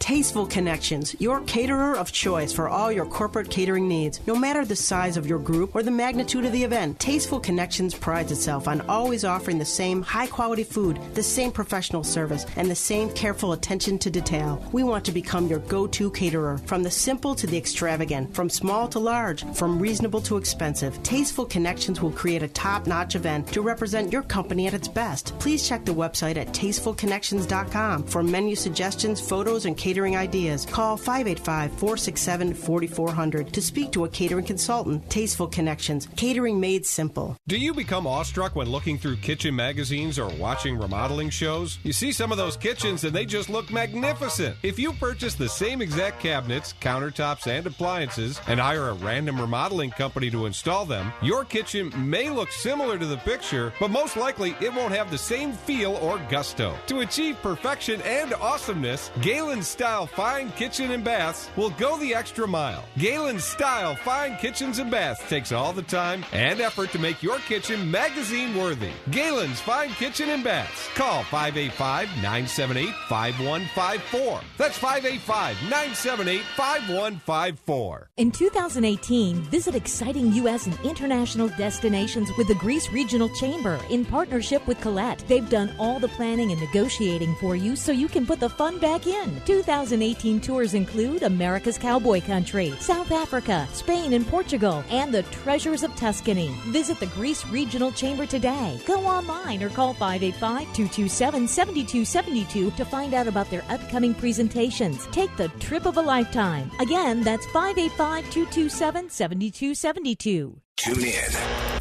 Tasteful Connections, your caterer of choice for all your corporate catering needs. No matter the size of your group or the magnitude of the event, Tasteful Connections prides itself on always offering the same high-quality food, the same professional service, and the same careful attention to detail. We want to become your go-to caterer, from the simple to the extravagant, from small to large, from reasonable to expensive. Tasteful Connections will create a top-notch event to represent your company at its best. Please check the website at tastefulconnections.com for menu suggestions, photos, and catering ideas. Call 585-467-4400 to speak to a catering consultant. Tasteful Connections, catering made simple. Do you become awestruck when looking through kitchen magazines or watching remodeling shows? You see some of those kitchens and they just look magnificent. If you purchase the same exact cabinets, countertops, and appliances and hire a random remodeling company to install them, your kitchen may look similar to the picture, but most likely it won't have the same feel or gusto. To achieve perfection and awesomeness, Gaelens Style Fine Kitchen and Baths will go the extra mile. Gaelens Style Fine Kitchens and Baths takes all the time and effort to make your kitchen magazine worthy. Gaelens Fine Kitchen and Baths. Call 585-978-5154. That's 585-978-5154. In 2018, visit exciting U.S. and international destinations with the Greece Regional Chamber in partnership with Collette. They've done all the planning and negotiating for you so you can put the fun back in. 2018 2018 tours include America's Cowboy Country, South Africa, Spain and Portugal, and the Treasures of Tuscany. Visit the Greece Regional Chamber today. Go online or call 585-227-7272 to find out about their upcoming presentations. Take the trip of a lifetime. Again, that's 585-227-7272. Tune in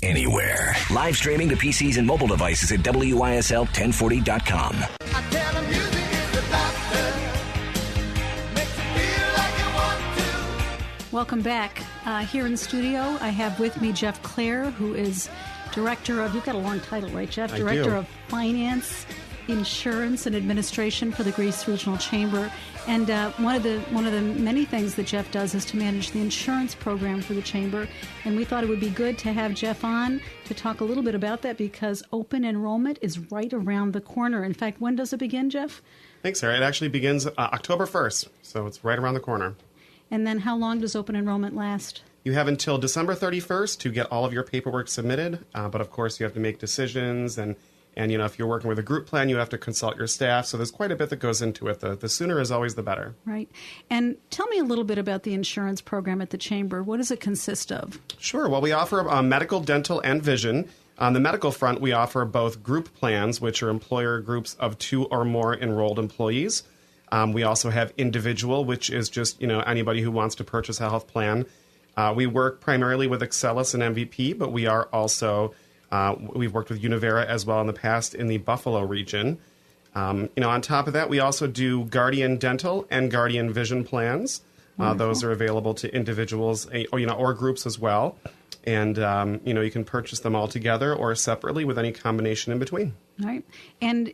anywhere. Live streaming to PCs and mobile devices at WYSL1040.com. Welcome back. Here in the studio, I have with me Jeff Clair, who is Director of, you've got a long title, right, Jeff? Director of Finance, Insurance, and Administration for the Greece Regional Chamber. And one of the many things that Jeff does is to manage the insurance program for the Chamber. And we thought it would be good to have Jeff on to talk a little bit about that because open enrollment is right around the corner. In fact, when does it begin, Jeff? Thanks, Sarah. It actually begins October 1st, so it's right around the corner. And then how long does open enrollment last? You have until December 31st to get all of your paperwork submitted, but of course you have to make decisions, and you know, if you're working with a group plan, you have to consult your staff, so there's quite a bit that goes into it. The sooner is always the better. Right. And tell me a little bit about the insurance program at the Chamber. What does it consist of? Sure. Well, we offer medical, dental, and vision. On the medical front, we offer both group plans, which are employer groups of 2 or more enrolled employees. We also have individual, which is just, you know, anybody who wants to purchase a health plan. We work primarily with Excellus and MVP, but we are also, we've worked with Univera as well in the past in the Buffalo region. You know, on top of that, we also do Guardian Dental and Guardian Vision plans. Those are available to individuals, or groups as well. And, you know, you can purchase them all together or separately with any combination in between. Right. And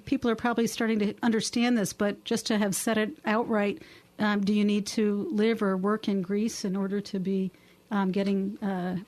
people are probably starting to understand this, but just to have said it outright, do you need to live or work in Greece in order to be getting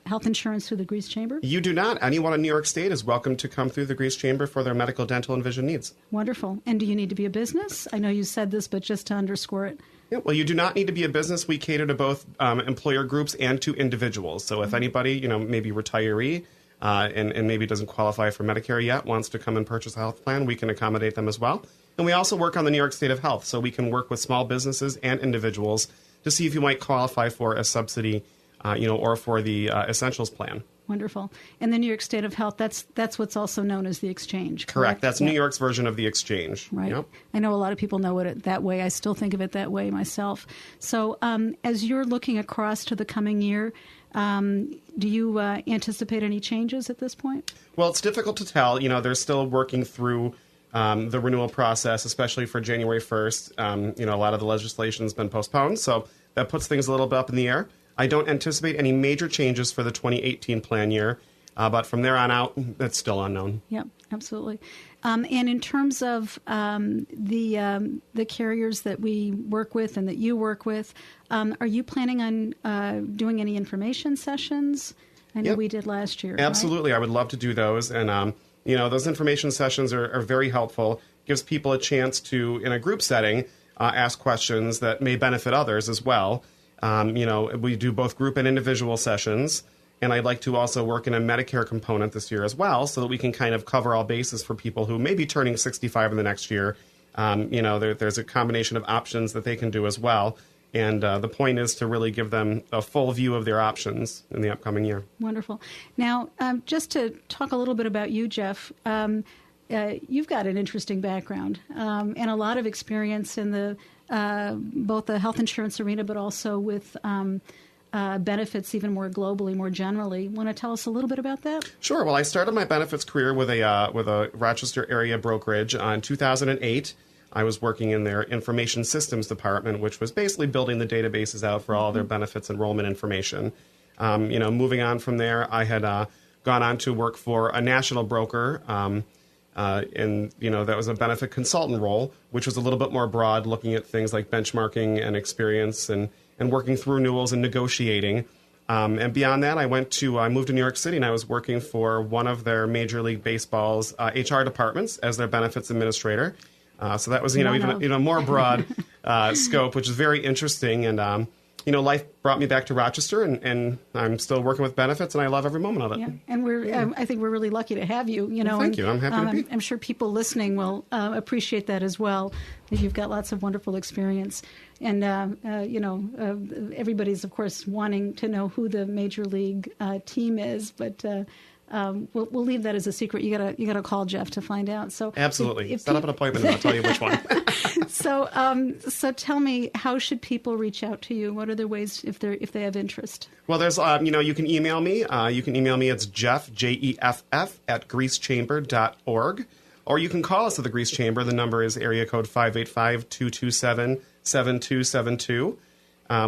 health insurance through the Greece Chamber? You do not. Anyone in New York State is welcome to come through the Greece Chamber for their medical, dental, and vision needs. Wonderful. And do you need to be a business? I know you said this, but just to underscore it. Yeah, well, you do not need to be a business. We cater to both employer groups and to individuals. So if anybody, you know, maybe retiree and maybe doesn't qualify for Medicare yet, wants to come and purchase a health plan, we can accommodate them as well. And we also work on the New York State of Health, so we can work with small businesses and individuals to see if you might qualify for a subsidy, or for the Essentials plan. Wonderful. And the New York State of Health, that's what's also known as the Exchange, correct? That's New York's version of the Exchange. Right. Yep. I know a lot of people know it that way. I still think of it that way myself. So as you're looking across to the coming year, do you anticipate any changes at this point? Well, it's difficult to tell. You know, they're still working through the renewal process, especially for January 1st. A lot of the legislation has been postponed, so that puts things a little bit up in the air. I don't anticipate any major changes for the 2018 plan year, but from there on out, it's still unknown. Yep, absolutely. And in terms of the carriers that we work with and that you work with, are you planning on doing any information sessions? I know we did last year. Absolutely. Right? I would love to do those. And, those information sessions are very helpful. Gives people a chance to, in a group setting, ask questions that may benefit others as well. We do both group and individual sessions, and I'd like to also work in a Medicare component this year as well so that we can kind of cover all bases for people who may be turning 65 in the next year. There's a combination of options that they can do as well, and the point is to really give them a full view of their options in the upcoming year. Wonderful. Now, just to talk a little bit about you, Jeff, you've got an interesting background and a lot of experience in the both the health insurance arena, but also with benefits even more globally, more generally. Want to tell us a little bit about that? Sure. Well, I started my benefits career with a Rochester area brokerage in 2008. I was working in their information systems department, which was basically building the databases out for all their benefits enrollment information. Moving on from there, I had gone on to work for a national broker. That was a benefit consultant role, which was a little bit more broad, looking at things like benchmarking and experience and working through renewals and negotiating. And beyond that, I moved to New York City, and I was working for one of their Major League Baseball's HR departments as their benefits administrator. So that was, even a more broad scope, which is very interesting. And life brought me back to Rochester, and I'm still working with benefits, and I love every moment of it. Yeah, and I think we're really lucky to have you. Well, thank you. I'm happy to be. I'm sure people listening will appreciate that as well. That you've got lots of wonderful experience, and everybody's of course wanting to know who the major league team is, but. We'll leave that as a secret. You gotta call Jeff to find out. So absolutely, set up an appointment and I'll tell you which one. So tell me, how should people reach out to you? What are the ways if they have interest? Well, there's you can email me. You can email me. It's Jeff JEFF at greasechamber.org, or you can call us at the Grease Chamber. The number is area code 585-227-7272,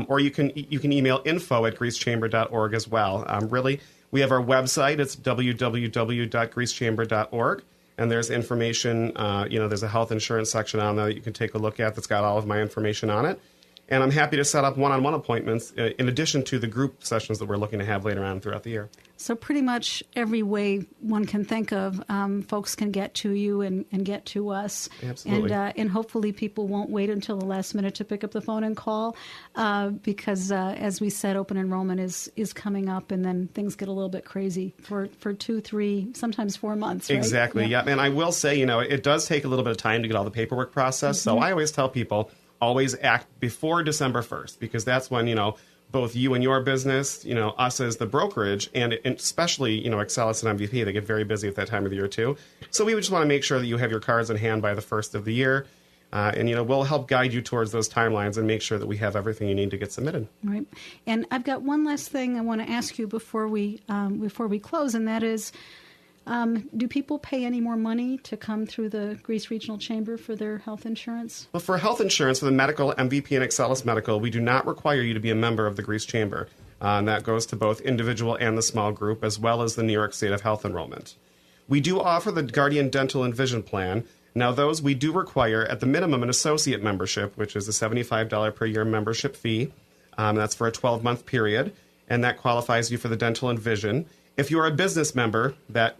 or you can email info at greasechamber.org as well. Really. We have our website. It's www.greasechamber.org, and there's information. There's a health insurance section on there that you can take a look at that's got all of my information on it. And I'm happy to set up one-on-one appointments in addition to the group sessions that we're looking to have later on throughout the year. So pretty much every way one can think of, folks can get to you and get to us. Absolutely. And hopefully people won't wait until the last minute to pick up the phone and call because, as we said, open enrollment is coming up, and then things get a little bit crazy for 2, 3, sometimes 4 months, right? Exactly, yeah. And I will say, it does take a little bit of time to get all the paperwork processed. Mm-hmm. So I always tell people, always act before December 1st, because that's when, both you and your business, us as the brokerage, and especially, Excelis and MVP, they get very busy at that time of the year too. So we would just want to make sure that you have your cards in hand by the 1st of the year. And we'll help guide you towards those timelines and make sure that we have everything you need to get submitted. Right. And I've got one last thing I want to ask you before we close, and that is, do people pay any more money to come through the Grease Regional Chamber for their health insurance? Well, for health insurance, for the medical, MVP and Excelis Medical, we do not require you to be a member of the Grease Chamber. And that goes to both individual and the small group, as well as the New York State of Health Enrollment. We do offer the Guardian Dental and Vision Plan. Now, those we do require at the minimum an associate membership, which is a $75 per year membership fee. That's for a 12-month period, and that qualifies you for the dental and vision. If you're a business member, that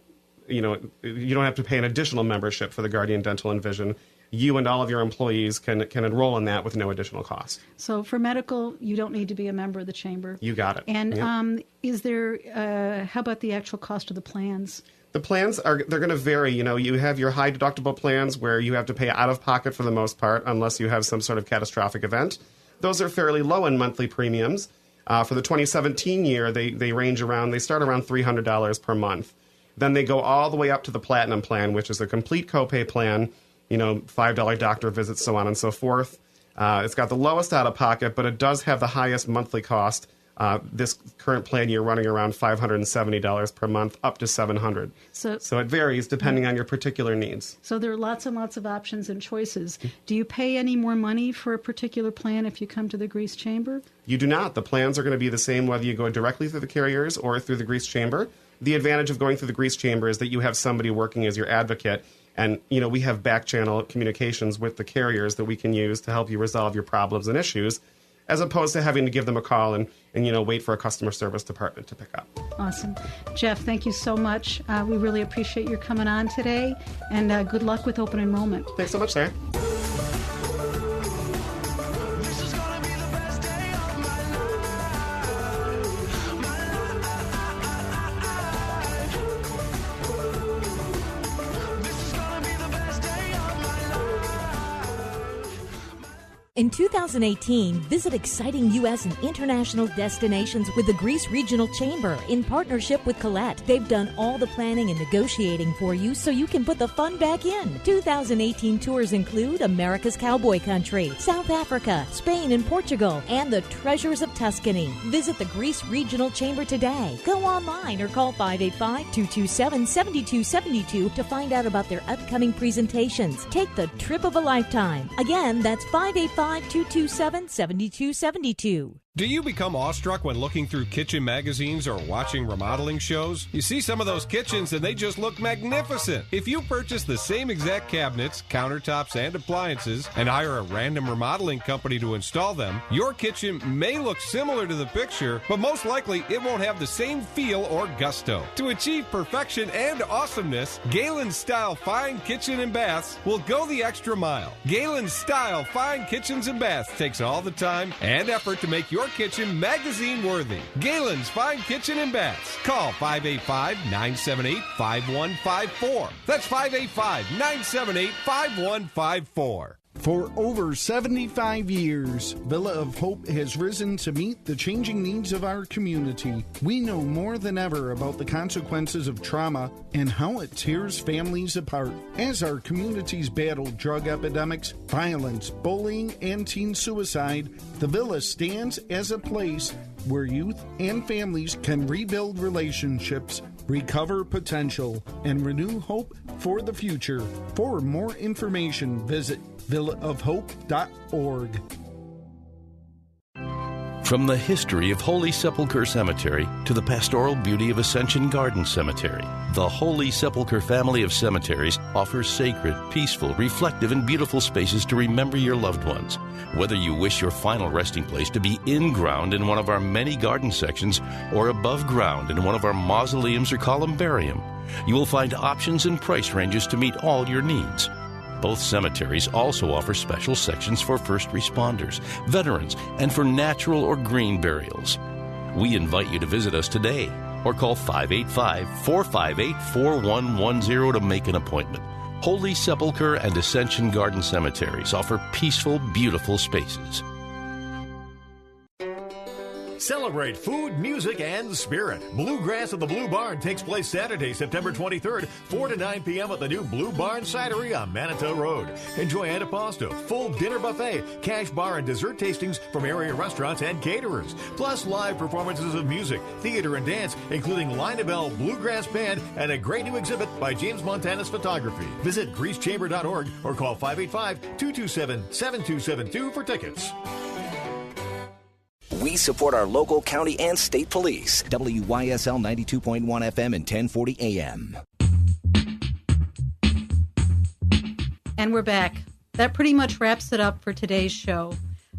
you don't have to pay an additional membership for the Guardian Dental and Vision. You and all of your employees can enroll in that with no additional cost. So for medical, you don't need to be a member of the chamber. You got it. And yep. Is there? How about the actual cost of the plans? The plans they're going to vary. You have your high deductible plans where you have to pay out of pocket for the most part, unless you have some sort of catastrophic event. Those are fairly low in monthly premiums. For the 2017 year, they start around $300 per month. Then they go all the way up to the Platinum plan, which is a complete copay plan, $5 doctor visits, so on and so forth. It's got the lowest out-of-pocket, but it does have the highest monthly cost. This current plan, you're running around $570 per month, up to $700. So it varies depending on your particular needs. So there are lots and lots of options and choices. Do you pay any more money for a particular plan if you come to the Grease Chamber? You do not. The plans are going to be the same whether you go directly through the carriers or through the Grease Chamber. The advantage of going through the Grease Chamber is that you have somebody working as your advocate, and we have back-channel communications with the carriers that we can use to help you resolve your problems and issues, as opposed to having to give them a call and wait for a customer service department to pick up. Awesome. Jeff, thank you so much. We really appreciate your coming on today, and good luck with open enrollment. Thanks so much, Sarah. In 2018, visit exciting U.S. and international destinations with the Grease Regional Chamber in partnership with Collette. They've done all the planning and negotiating for you so you can put the fun back in. 2018 tours include America's Cowboy Country, South Africa, Spain and Portugal, and the Treasures of Tuscany. Visit the Grease Regional Chamber today. Go online or call 585-227-7272 to find out about their upcoming presentations. Take the trip of a lifetime. Again, that's 585-227-7272. Do you become awestruck when looking through kitchen magazines or watching remodeling shows? You see some of those kitchens and they just look magnificent. If you purchase the same exact cabinets, countertops, and appliances and hire a random remodeling company to install them, your kitchen may look similar to the picture, but most likely it won't have the same feel or gusto. To achieve perfection and awesomeness, Gaelen Style Fine Kitchen and Baths will go the extra mile. Gaelen Style Fine Kitchens and Baths takes all the time and effort to make your your kitchen magazine worthy. Galen's Fine Kitchen and Baths. Call 585-978-5154. That's 585-978-5154. For over 75 years, Villa of Hope has risen to meet the changing needs of our community. We know more than ever about the consequences of trauma and how it tears families apart. As our communities battle drug epidemics, violence, bullying, and teen suicide, the Villa stands as a place where youth and families can rebuild relationships, recover potential, and renew hope for the future. For more information, visit villaofhope.org. From the history of Holy Sepulchre Cemetery to the pastoral beauty of Ascension Garden Cemetery, the Holy Sepulchre family of cemeteries offers sacred, peaceful, reflective, and beautiful spaces to remember your loved ones. Whether you wish your final resting place to be in ground in one of our many garden sections or above ground in one of our mausoleums or columbarium, you will find options and price ranges to meet all your needs. Both cemeteries also offer special sections for first responders, veterans, and for natural or green burials. We invite you to visit us today or call 585-458-4110 to make an appointment. Holy Sepulchre and Ascension Garden Cemeteries offer peaceful, beautiful spaces. Celebrate food, music, and spirit. Bluegrass at the Blue Barn takes place Saturday, September 23rd, 4 to 9 p.m. at the new Blue Barn Cidery on Manitou Road. Enjoy antipasto, full dinner buffet, cash bar and dessert tastings from area restaurants and caterers, plus live performances of music, theater, and dance, including Linabelle Bluegrass Band and a great new exhibit by James Montanus Photography. Visit greasechamber.org or call 585-227-7272 for tickets. We support our local, county, and state police. WYSL 92.1 FM and 1040 AM. And we're back. That pretty much wraps it up for today's show.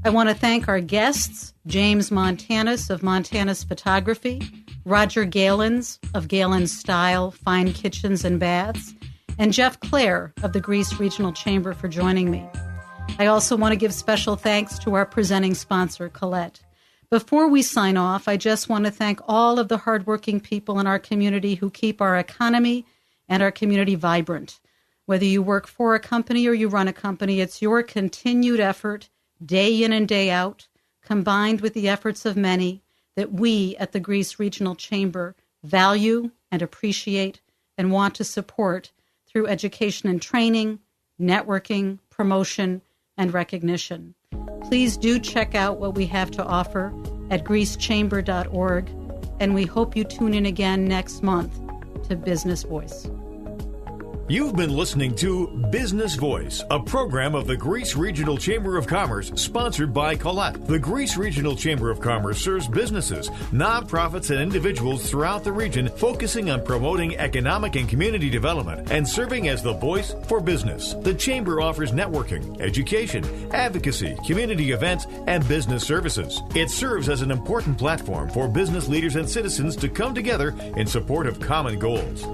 I want to thank our guests, James Montanus of Montanus Photography, Roger Gaelens of Gaelen Style, Fine Kitchens and Baths, and Jeff Clair of the Greece Regional Chamber for joining me. I also want to give special thanks to our presenting sponsor, Collette. Before we sign off, I just want to thank all of the hardworking people in our community who keep our economy and our community vibrant. Whether you work for a company or you run a company, it's your continued effort, day in and day out, combined with the efforts of many, that we at the Greece Regional Chamber value and appreciate and want to support through education and training, networking, promotion, and recognition. Please do check out what we have to offer at greasechamber.org, and we hope you tune in again next month to Business Voice. You've been listening to Business Voice, a program of the Greece Regional Chamber of Commerce sponsored by Collette. The Greece Regional Chamber of Commerce serves businesses, nonprofits, and individuals throughout the region, focusing on promoting economic and community development and serving as the voice for business. The Chamber offers networking, education, advocacy, community events, and business services. It serves as an important platform for business leaders and citizens to come together in support of common goals.